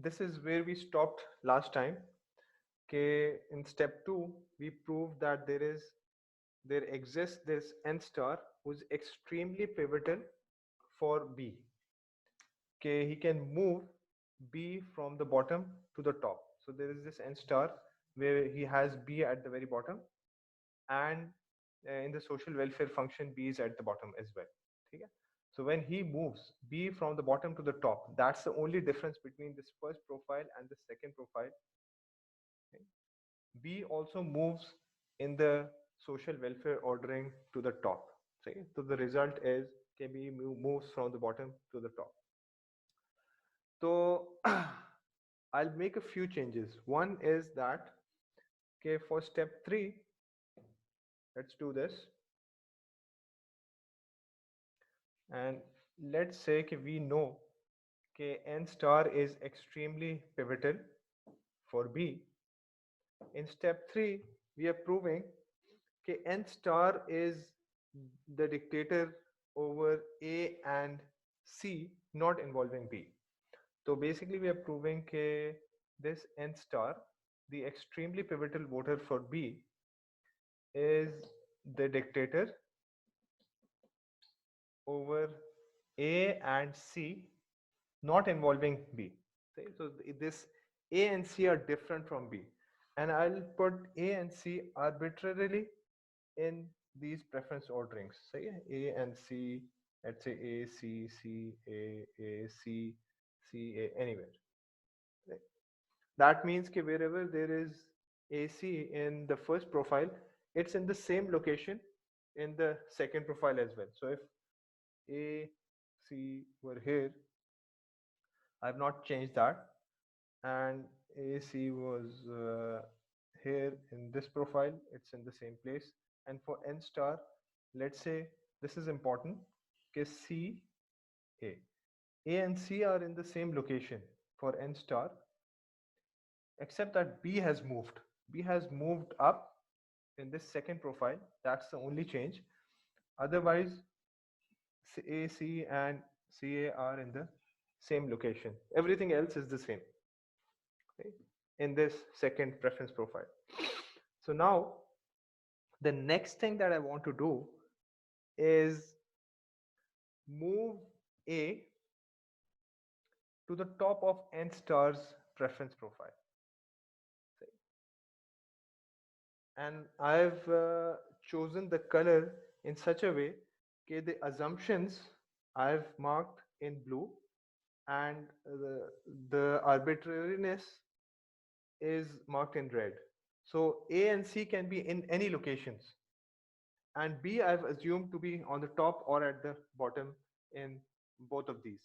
this is where we stopped last time. Okay, in step 2 we proved that there exists this n star who's extremely pivotal for B. Okay, he can move B from the bottom to the top. So there is this n star where he has B at the very bottom, and in the social welfare function B is at the bottom as well. Okay? So when he moves B from the bottom to the top, that's the only difference between this first profile and the second profile. Okay? B also moves in the social welfare ordering to the top. Okay? So the result is KB moves from the bottom to the top. So I'll make a few changes. One is that, okay, for step 3, let's do this. And let's say that we know n star is extremely pivotal for B. In step 3, we are proving n star is the dictator over A and C, not involving B. So basically we are proving this n star, the extremely pivotal voter for B, is the dictator over A and C, not involving B. Okay? So this A and C are different from B. And I'll put A and C arbitrarily in these preference orderings. Say A and C, let's say A, C, C, A, C, C, A, anywhere. Okay? That means that wherever there is AC in the first profile, it's in the same location in the second profile as well. So if A, C were here, I've not changed that, and AC was here in this profile, it's in the same place. And for n star, let's say this is important, okay, C, A and C are in the same location for n star, except that B has moved. B has moved up in this second profile. That's the only change. Otherwise, A, C and CA are in the same location. Everything else is the same, okay, in this second preference profile. So now the next thing that I want to do is move A to the top of n star's preference profile. And I've chosen the color in such a way that the assumptions I've marked in blue, and the arbitrariness is marked in red. So A and C can be in any locations, and B I've assumed to be on the top or at the bottom in both of these.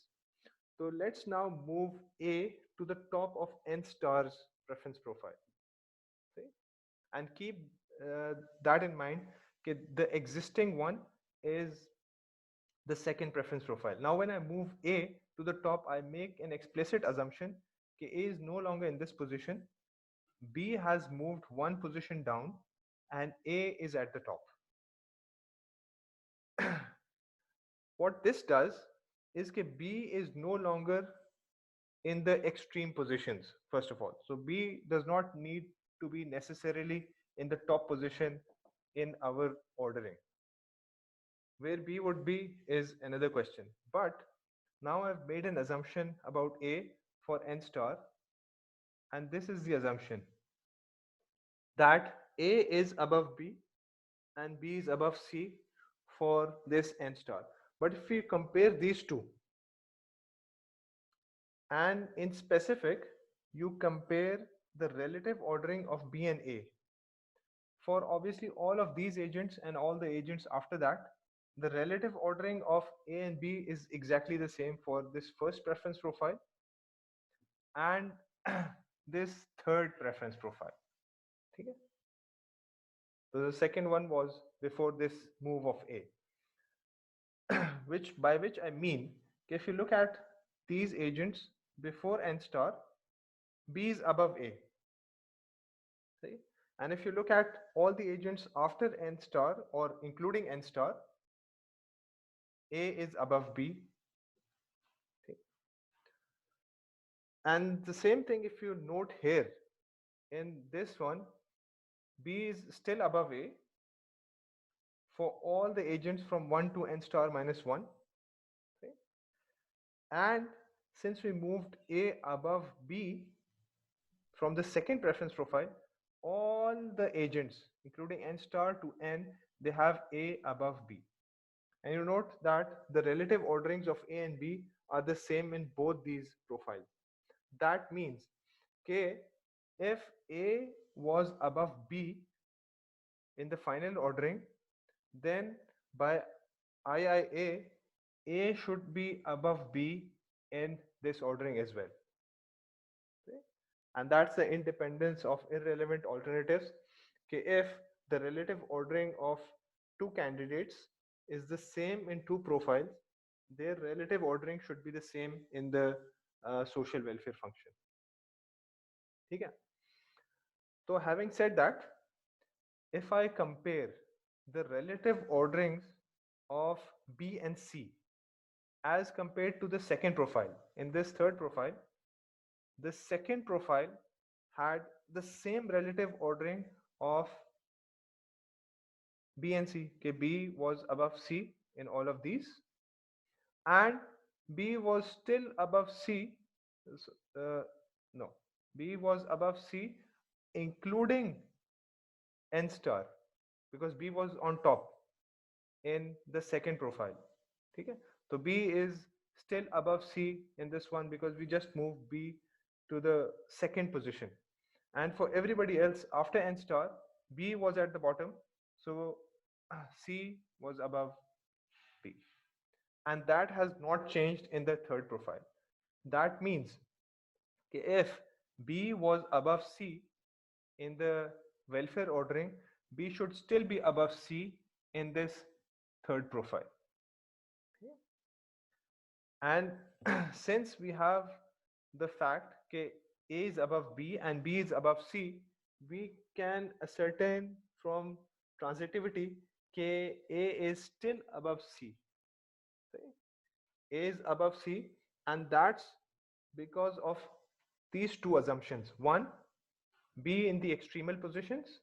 So let's now move A to the top of n star's preference profile. Okay? And keep that in mind. Okay, the existing one is the second preference profile. Now when I move A to the top, I make an explicit assumption that A is no longer in this position, B has moved one position down, and A is at the top. What this does is that B is no longer in the extreme positions, first of all. So B does not need to be necessarily in the top position in our ordering. Where B would be is another question. But now I've made an assumption about A for n star, and this is the assumption that A is above B and B is above C for this n star. But if we compare these two, and in specific, you compare the relative ordering of B and A for obviously all of these agents and all the agents after that, the relative ordering of A and B is exactly the same for this first preference profile and this third preference profile. Okay? So the second one was before this move of A, by which I mean if you look at these agents before n star, B is above A. See? And if you look at all the agents after n star or including n star, A is above B. Okay. And the same thing, if you note here in this one, B is still above A for all the agents from 1 to n star minus 1. Okay? And since we moved A above B from the second preference profile, all the agents, including n star to n, they have A above B. And you note that the relative orderings of A and B are the same in both these profiles. That means, K, if A was above B in the final ordering, then by IIA, A should be above B in this ordering as well. Okay? And that's the independence of irrelevant alternatives. Okay, if the relative ordering of two candidates is the same in two profiles, their relative ordering should be the same in the social welfare function. Okay? So having said that, if I compare the relative orderings of B and C as compared to the second profile, in this third profile, the second profile had the same relative ordering of B and C. Okay, B was above C in all of these, and B was still above C. Uh, no, B was above C, including N star, because B was on top in the second profile. Okay? So B is still above C in this one because we just moved B to the second position. And for everybody else after N star, B was at the bottom. So C was above B. And that has not changed in the third profile. That means if B was above C in the welfare ordering, B should still be above C in this third profile. Okay? And since we have the fact that A is above B and B is above C, we can ascertain from transitivity that A is still above C. Okay? A is above C, and that's because of these two assumptions. One, B in the extremal positions,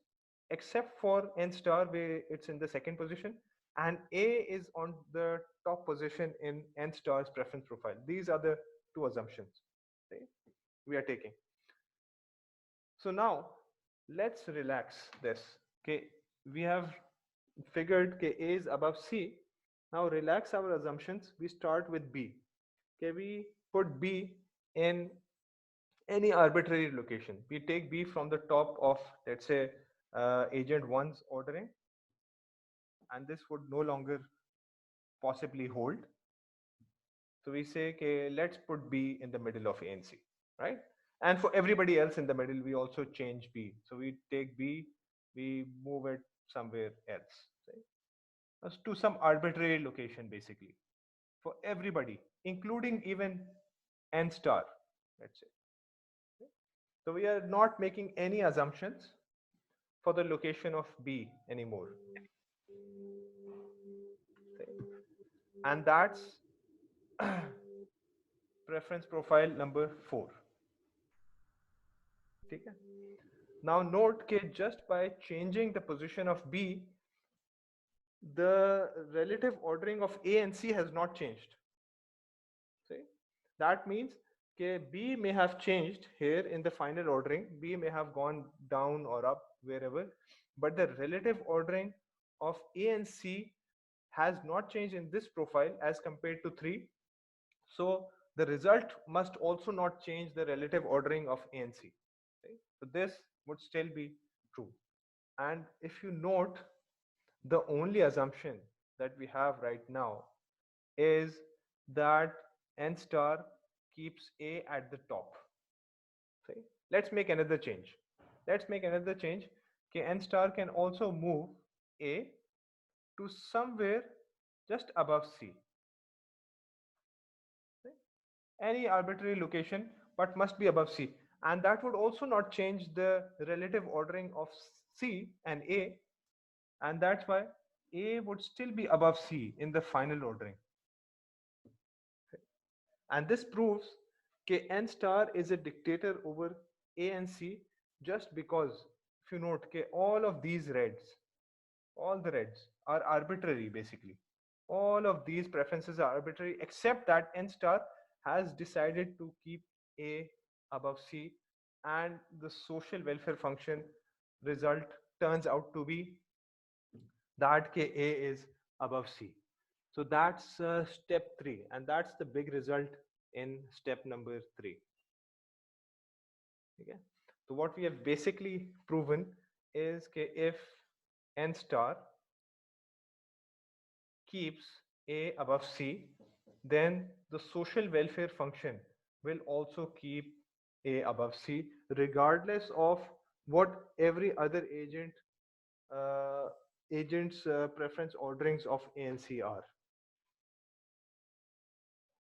except for N star where it's in the second position, and A is on the top position in N star's preference profile. These are the two assumptions, right, we are taking. So now let's relax this. Okay, we have figured okay, A is above C. Now relax our assumptions. We start with B. Okay, we put B in any arbitrary location. We take B from the top of, let's say, agent 1's ordering, and this would no longer possibly hold. So we say, okay, let's put B in the middle of A and C, right? And for everybody else in the middle, we also change B. So we take B, we move it somewhere else, right? To some arbitrary location, basically, for everybody, including even N star, let's say. So we are not making any assumptions for the location of B anymore. And that's preference profile number 4. Okay? Now note that just by changing the position of B, the relative ordering of A and C has not changed. See? That means that B may have changed here in the final ordering. B may have gone down or up wherever, but the relative ordering of A and C has not changed in this profile as compared to 3. So the result must also not change the relative ordering of A and C. Okay? So this would still be true. And if you note, the only assumption that we have right now is that N star keeps A at the top. Okay? Let's make another change. Let's make another change. Okay, N star can also move A to somewhere just above C. Okay? Any arbitrary location, but must be above C. And that would also not change the relative ordering of C and A. And that's why A would still be above C in the final ordering. And this proves Okay, n star is a dictator over A and C just because, if you note, okay, all the reds are arbitrary basically. All of these preferences are arbitrary except that n star has decided to keep A above C, and the social welfare function result turns out to be that K A is above C. So that's step 3, and that's the big result in step number 3. Okay. So what we have basically proven is if n star keeps A above C, then the social welfare function will also keep A above C, regardless of what every other agent's preference orderings of A and C are.